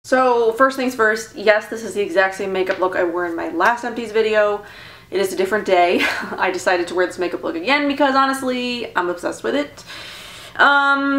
So first things first, yes, this is the exact same makeup look I wore in my last Empties video. It is a different day. I decided to wear this makeup look again because honestly, I'm obsessed with it.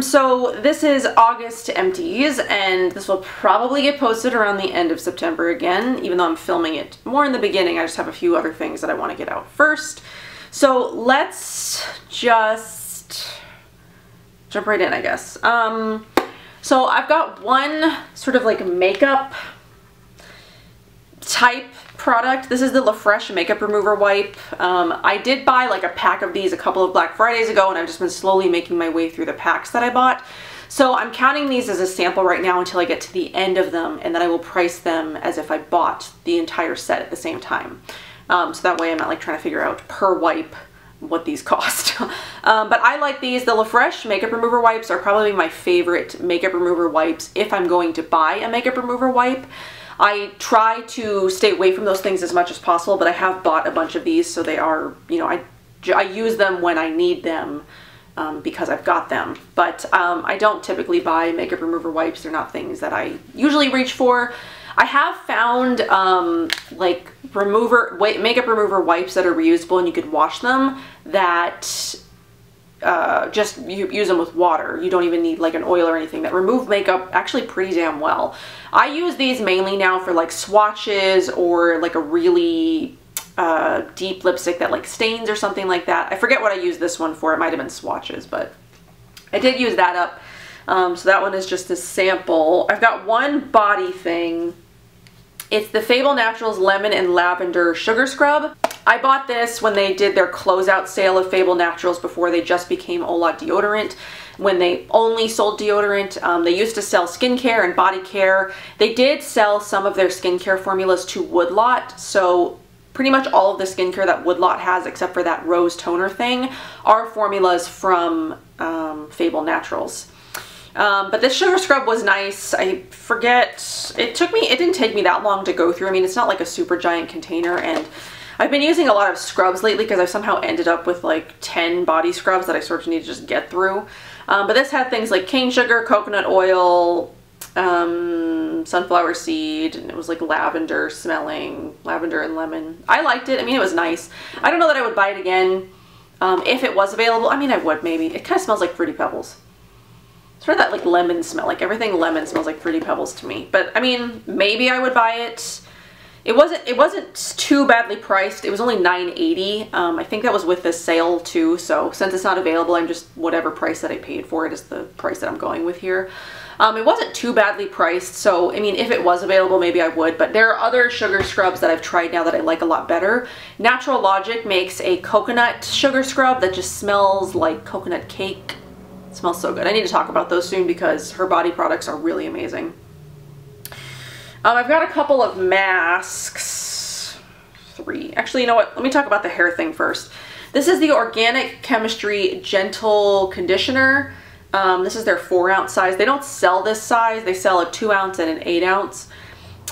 So this is August Empties, and this will probably get posted around the end of September again, even though I'm filming it more in the beginning. I just have a few other things that I want to get out first. So let's just jump right in, I guess. So I've got one sort of like makeup type product. This is the LaFresh makeup remover wipe. I did buy like a pack of these a couple of Black Fridays ago, and I've just been slowly making my way through the packs that I bought. So I'm counting these as a sample right now until I get to the end of them, and then I will price them as if I bought the entire set at the same time. So that way I'm not like trying to figure out per wipe what these cost. But I like these. The LaFresh makeup remover wipes are probably my favorite makeup remover wipes if I'm going to buy a makeup remover wipe. I try to stay away from those things as much as possible, but I have bought a bunch of these, so they are, you know, I use them when I need them because I've got them. But I don't typically buy makeup remover wipes. They're not things that I usually reach for. I have found like makeup remover wipes that are reusable and you could wash them that just use them with water. You don't even need like an oil or anything, that remove makeup actually pretty damn well. I use these mainly now for like swatches or like a really deep lipstick that like stains or something like that. I forget what I used this one for. It might have been swatches, but I did use that up. So that one is just a sample. I've got one body thing. It's the Fable Naturals Lemon and Lavender Sugar Scrub. I bought this when they did their closeout sale of Fable Naturals before they just became Ola deodorant, when they only sold deodorant. They used to sell skincare and body care. They did sell some of their skincare formulas to Woodlot, so pretty much all of the skincare that Woodlot has, except for that rose toner thing, are formulas from Fable Naturals. But this sugar scrub was nice. I forget, it didn't take me that long to go through. I mean, it's not like a super giant container, and I've been using a lot of scrubs lately because I've somehow ended up with like 10 body scrubs that I sort of need to just get through. But this had things like cane sugar, coconut oil, sunflower seed, and it was like lavender smelling, lavender and lemon. I liked it. I mean, it was nice. I don't know that I would buy it again if it was available. I mean, I would maybe. It kind of smells like Fruity Pebbles. Sort of that like lemon smell, like everything lemon smells like Fruity Pebbles to me. But I mean, maybe I would buy it. It wasn't too badly priced. It was only $9.80. I think that was with this sale too. So since it's not available, I'm just, whatever price that I paid for it is the price that I'm going with here. It wasn't too badly priced. So I mean, if it was available, maybe I would. But there are other sugar scrubs that I've tried now that I like a lot better. Natural Logic makes a coconut sugar scrub that just smells like coconut cake. Smells so good. I need to talk about those soon because her body products are really amazing. I've got a couple of masks. 3. Actually, you know what? Let me talk about the hair thing first. This is the Organic Chemistry Gentle Conditioner. This is their 4-ounce size. They don't sell this size. They sell a 2-ounce and an 8-ounce.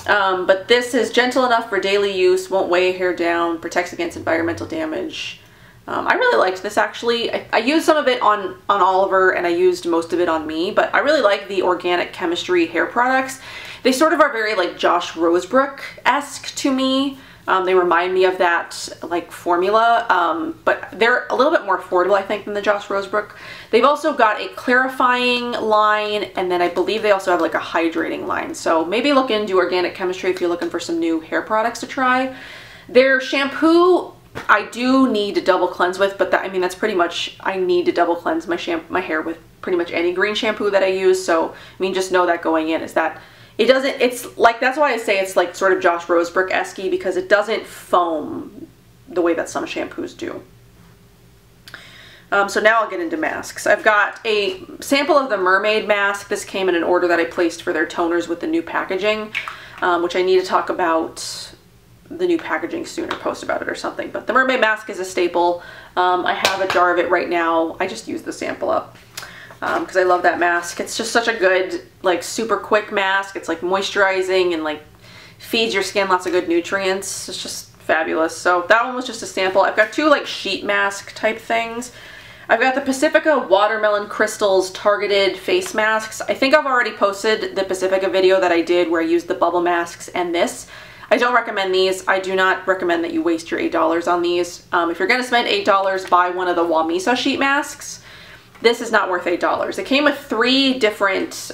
But this is gentle enough for daily use, won't weigh hair down, protects against environmental damage. I really liked this actually. I used some of it on Oliver and I used most of it on me, but I really like the Organic Chemistry hair products. They sort of are very like Josh Rosebrook-esque to me. They remind me of that like formula, but they're a little bit more affordable I think than the Josh Rosebrook. They've also got a clarifying line, and then I believe they also have like a hydrating line. So maybe look into Organic Chemistry if you're looking for some new hair products to try. Their shampoo I do need to double cleanse with, but I mean, that's pretty much, I need to double cleanse my hair with pretty much any green shampoo that I use. So, I mean, just know that going in is that it doesn't, it's like, that's why I say it's like sort of Josh Rosebrook-esque, because it doesn't foam the way that some shampoos do. So now I'll get into masks. I've got a sample of the Mermaid mask. This came in an order that I placed for their toners with the new packaging, which I need to talk about the new packaging soon or post about it or something. But the Mermaid mask is a staple. I have a jar of it right now. I just used the sample up because I love that mask. It's just such a good, like, super quick mask. It's like moisturizing and like feeds your skin lots of good nutrients. It's just fabulous. So that one was just a sample. I've got 2 like sheet mask type things. I've got the Pacifica Watermelon Crystals Targeted Face Masks. I think I've already posted the Pacifica video that I did where I used the bubble masks and this. I don't recommend these. I do not recommend that you waste your $8 on these. If you're going to spend $8, buy one of the Wamisa sheet masks. This is not worth $8. It came with 3 different,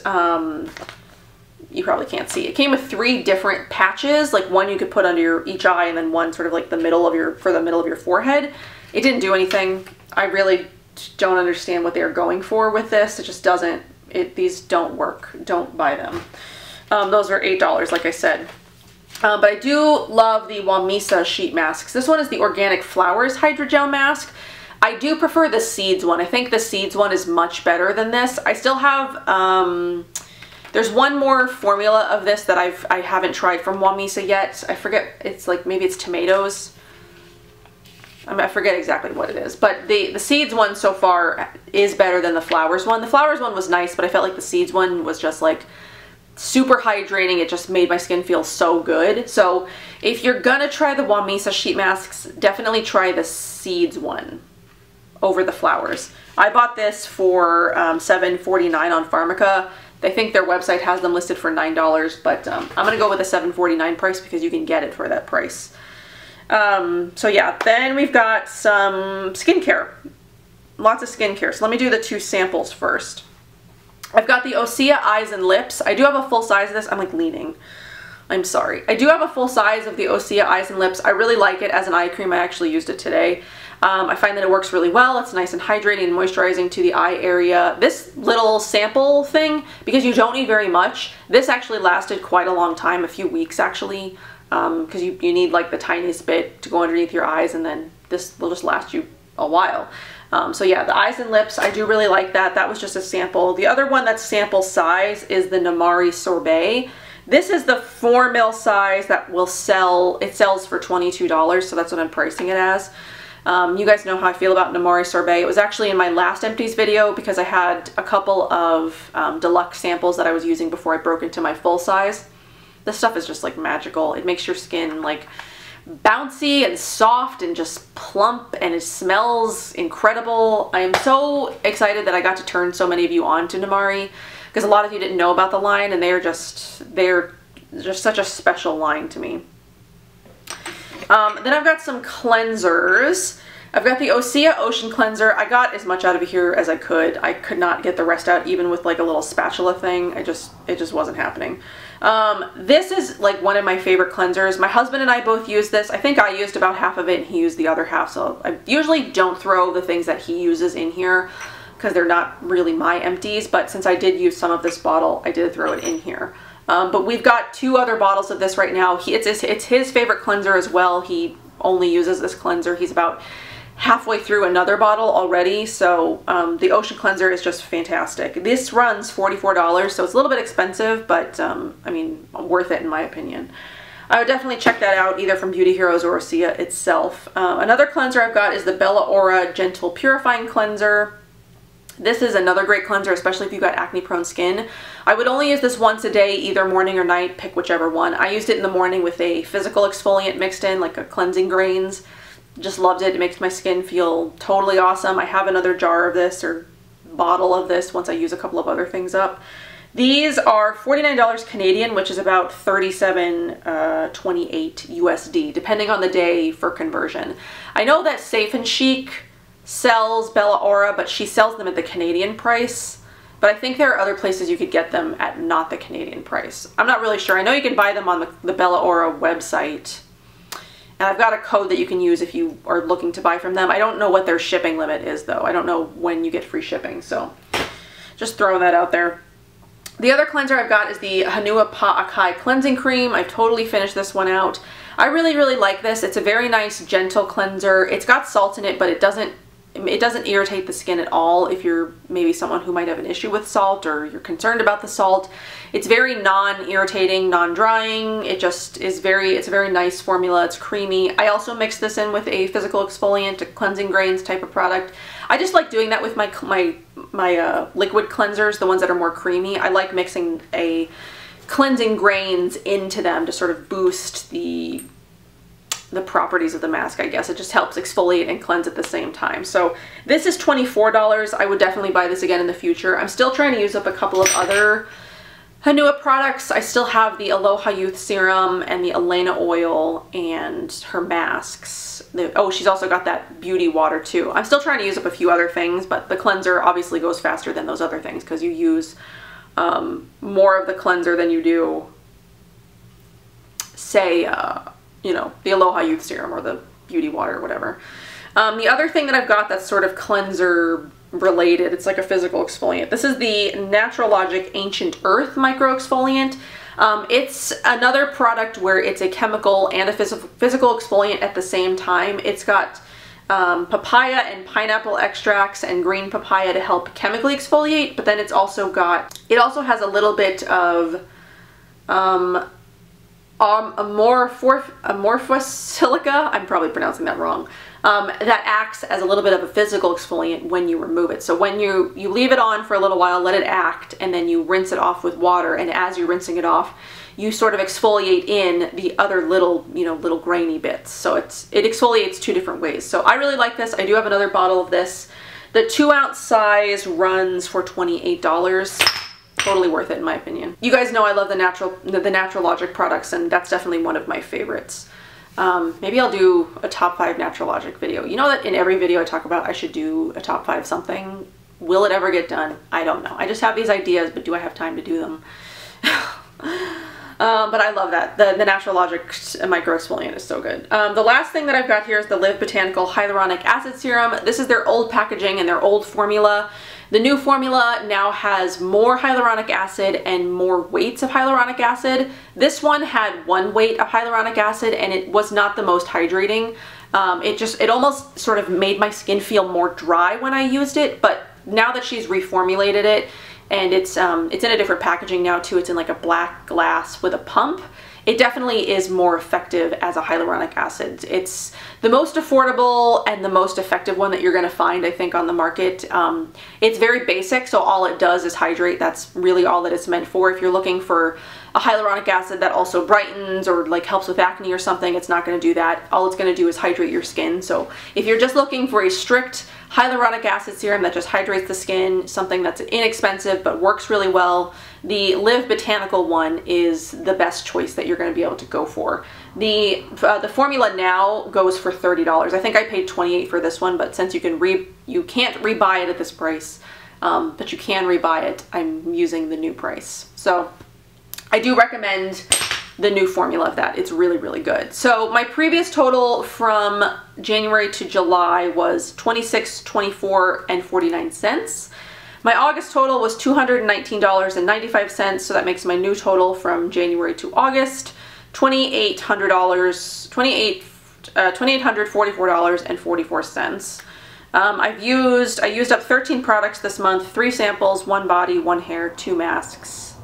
you probably can't see. It came with 3 different patches, like one you could put under each eye and then one sort of like the middle of your, for the middle of your forehead. It didn't do anything. I really don't understand what they're going for with this. It just doesn't, these don't work. Don't buy them. Those are $8, like I said. But I do love the Wamisa sheet masks. This one is the Organic Flowers Hydrogel Mask. I do prefer the Seeds one. I think the Seeds one is much better than this. I still have, there's one more formula of this that I haven't tried from Wamisa yet. I forget, it's like, maybe it's tomatoes. I forget exactly what it is, but the Seeds one so far is better than the Flowers one. The Flowers one was nice, but I felt like the Seeds one was just like super hydrating. It just made my skin feel so good. So if you're gonna try the Wamisa sheet masks, definitely try the Seeds one over the Flowers. I bought this for $7.49 on Pharmaca. I think their website has them listed for $9, but I'm gonna go with the $7.49 price because you can get it for that price. So yeah, then we've got some skincare. Lots of skincare. So let me do the 2 samples first. I've got the Osea Eyes and Lips. I do have a full size of this. I'm like leaning. I'm sorry. I do have a full size of the Osea Eyes and Lips. I really like it as an eye cream. I actually used it today. I find that it works really well. It's nice and hydrating and moisturizing to the eye area. This little sample thing, because you don't need very much, this actually lasted quite a long time, a few weeks actually. Because you need like the tiniest bit to go underneath your eyes, and then this will just last you a while. So yeah, the Eyes and Lips, I do really like that. That was just a sample. The other one that's sample size is the Namari Sorbet. This is the 4 ml size that will sell, it sells for $22, so that's what I'm pricing it as. You guys know how I feel about Namari Sorbet. It was actually in my last Empties video because I had a couple of deluxe samples that I was using before I broke into my full size. This stuff is just like magical. It makes your skin like bouncy and soft and just plump, and it smells incredible. I am so excited that I got to turn so many of you on to Namari, because a lot of you didn't know about the line, and they're just such a special line to me. Then I've got some cleansers. I've got the Osea Ocean Cleanser. I got as much out of here as I could. I could not get the rest out even with like a little spatula thing. It just wasn't happening. This is like one of my favorite cleansers. My husband and I both use this. I think I used about half of it and he used the other half. So I usually don't throw the things that he uses in here because they're not really my empties. But since I did use some of this bottle, I did throw it in here. But we've got 2 other bottles of this right now. It's his favorite cleanser as well. He only uses this cleanser. He's about halfway through another bottle already, so the Ocean Cleanser is just fantastic. This runs $44, so it's a little bit expensive, but I mean, worth it in my opinion. I would definitely check that out either from Beauty Heroes or Osea itself. Another cleanser I've got is the Bella Aura Gentle Purifying Cleanser. This is another great cleanser, especially if you've got acne-prone skin. I would only use this once a day, either morning or night, pick whichever one. I used it in the morning with a physical exfoliant mixed in, like a cleansing grains. Just loved it. It makes my skin feel totally awesome. I have another jar of this, or bottle of this, once I use a couple of other things up. These are $49 Canadian, which is about $37.28 USD, depending on the day for conversion. I know that Safe and Chic sells Bella Aura, but she sells them at the Canadian price. But I think there are other places you could get them at not the Canadian price. I'm not really sure. I know you can buy them on the Bella Aura website. And I've got a code that you can use if you are looking to buy from them. I don't know what their shipping limit is though. I don't know when you get free shipping, so just throwing that out there. The other cleanser I've got is the Hanua Pa Akai Cleansing Cream. I've totally finished this one out. I really, really like this. It's a very nice, gentle cleanser. It's got salt in it, but it doesn't irritate the skin at all if you're maybe someone who might have an issue with salt or you're concerned about the salt. It's very non-irritating, non-drying. It's a very nice formula. It's creamy. I also mix this in with a physical exfoliant, a cleansing grains type of product. I just like doing that with my liquid cleansers, the ones that are more creamy. I like mixing a cleansing grains into them to sort of boost the the properties of the mask, I guess. It just helps exfoliate and cleanse at the same time. So this is $24. I would definitely buy this again in the future. I'm still trying to use up a couple of other Hanua products. I still have the Aloha Youth Serum and the Elena Oil and her masks. Oh, she's also got that beauty water too. I'm still trying to use up a few other things, but the cleanser obviously goes faster than those other things because you use more of the cleanser than you do, say, you know, the Aloha Youth Serum or the beauty water or whatever. The other thing that I've got that's sort of cleanser related, it's like a physical exfoliant. This is the Natural Logic Ancient Earth Micro Exfoliant. It's another product where it's a chemical and a physical exfoliant at the same time. It's got papaya and pineapple extracts and green papaya to help chemically exfoliate, but then it's also got, it also has a little bit of amorphous silica, I'm probably pronouncing that wrong, that acts as a little bit of a physical exfoliant when you remove it. So when you leave it on for a little while, let it act, and then you rinse it off with water, and as you're rinsing it off, you sort of exfoliate in the other little, you know, little grainy bits. So it exfoliates two different ways. So I really like this. I do have another bottle of this. The 2-ounce size runs for $28. Totally worth it in my opinion. You guys know I love the Natural Logic products, and that's definitely one of my favorites. Maybe I'll do a top 5 Natural Logic video. You know that in every video I talk about I should do a top 5 something. Will it ever get done? I don't know. I just have these ideas, but do I have time to do them? But I love that. The Natural Logic Micro Exfoliant is so good. The last thing that I've got here is the Live Botanical Hyaluronic Acid Serum. This is their old packaging and their old formula. The new formula now has more hyaluronic acid and more weights of hyaluronic acid. This one had 1 weight of hyaluronic acid, and it was not the most hydrating. It almost sort of made my skin feel more dry when I used it, but now that she's reformulated it, and it's in a different packaging now too, it's in like a black glass with a pump, it definitely is more effective as a hyaluronic acid. It's the most affordable and the most effective one that you're going to find, I think, on the market. It's very basic, so all it does is hydrate. That's really all that it's meant for. If you're looking for a hyaluronic acid that also brightens or like helps with acne or something, it's not going to do that. All it's going to do is hydrate your skin. So if you're just looking for a strict hyaluronic acid serum that just hydrates the skin, something that's inexpensive but works really well, the Live Botanical one is the best choice that you're going to be able to go for. The formula now goes for $30. I think I paid $28 for this one, but since you can't rebuy it at this price, but you can rebuy it, I'm using the new price. So I do recommend the new formula of that. It's really, really good. So my previous total from January to July was $26, $24, and 49 cents. My August total was $219.95, so that makes my new total from January to August $2,844.44. I used up 13 products this month, 3 samples, 1 body, 1 hair, 2 masks,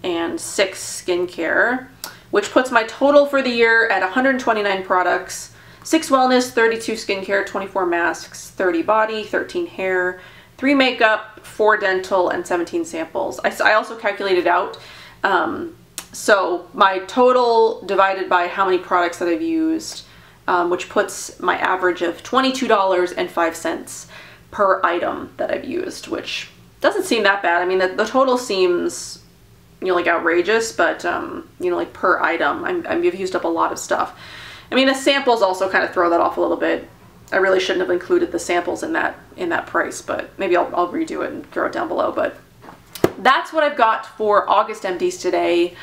and 6 skincare, which puts my total for the year at 129 products, 6 wellness, 32 skincare, 24 masks, 30 body, 13 hair, 3 makeup, 4 dental, and 17 samples. I also calculated out, so my total divided by how many products that I've used, which puts my average of $22.05 per item that I've used, which doesn't seem that bad. I mean, the total seems, you know, like outrageous, but, you know, like per item, I've used up a lot of stuff. I mean, the samples also kind of throw that off a little bit. I really shouldn't have included the samples in that price, but maybe I'll redo it and throw it down below. But that's what I've got for August empties today.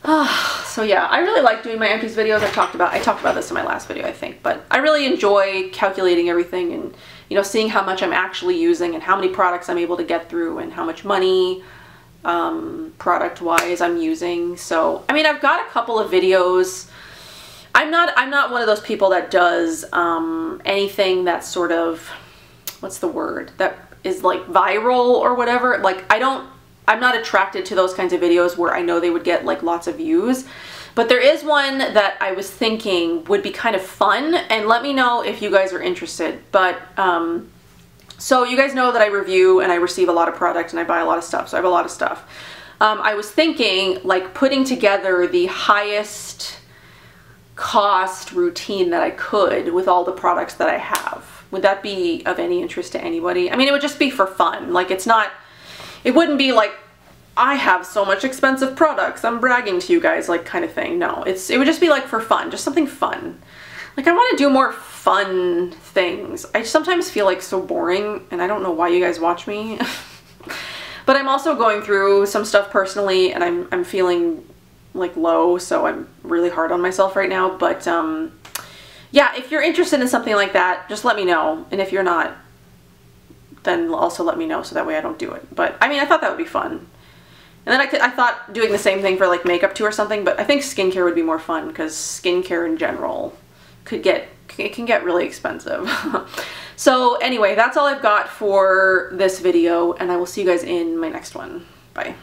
So yeah, I really like doing my empties videos. I talked about this in my last video, I think, but I really enjoy calculating everything and, you know, seeing how much I'm actually using and how many products I'm able to get through and how much money product wise I'm using. So I mean, I've got a couple of videos. I'm not one of those people that does anything that's sort of, what's the word, that is like viral or whatever. Like I'm not attracted to those kinds of videos where I know they would get like lots of views. But there is one that I was thinking would be kind of fun, and let me know if you guys are interested. But so you guys know that I review and I receive a lot of product and I buy a lot of stuff, so I have a lot of stuff. I was thinking like putting together the highest cost routine that I could with all the products that I have. Would that be of any interest to anybody? I mean, it would just be for fun. Like, it's not, it wouldn't be like, I have so much expensive products, I'm bragging to you guys, like, kind of thing. No, it would just be like for fun, just something fun. Like, I want to do more fun things. I sometimes feel like so boring, and I don't know why you guys watch me. But I'm also going through some stuff personally, and I'm feeling like low, so I'm really hard on myself right now. But yeah, if you're interested in something like that, just let me know. And if you're not, then also let me know so that way I don't do it. But I mean, I thought that would be fun. And then I thought doing the same thing for like makeup too or something, but I think skincare would be more fun because skincare in general can get really expensive. So anyway, that's all I've got for this video, and I will see you guys in my next one. Bye.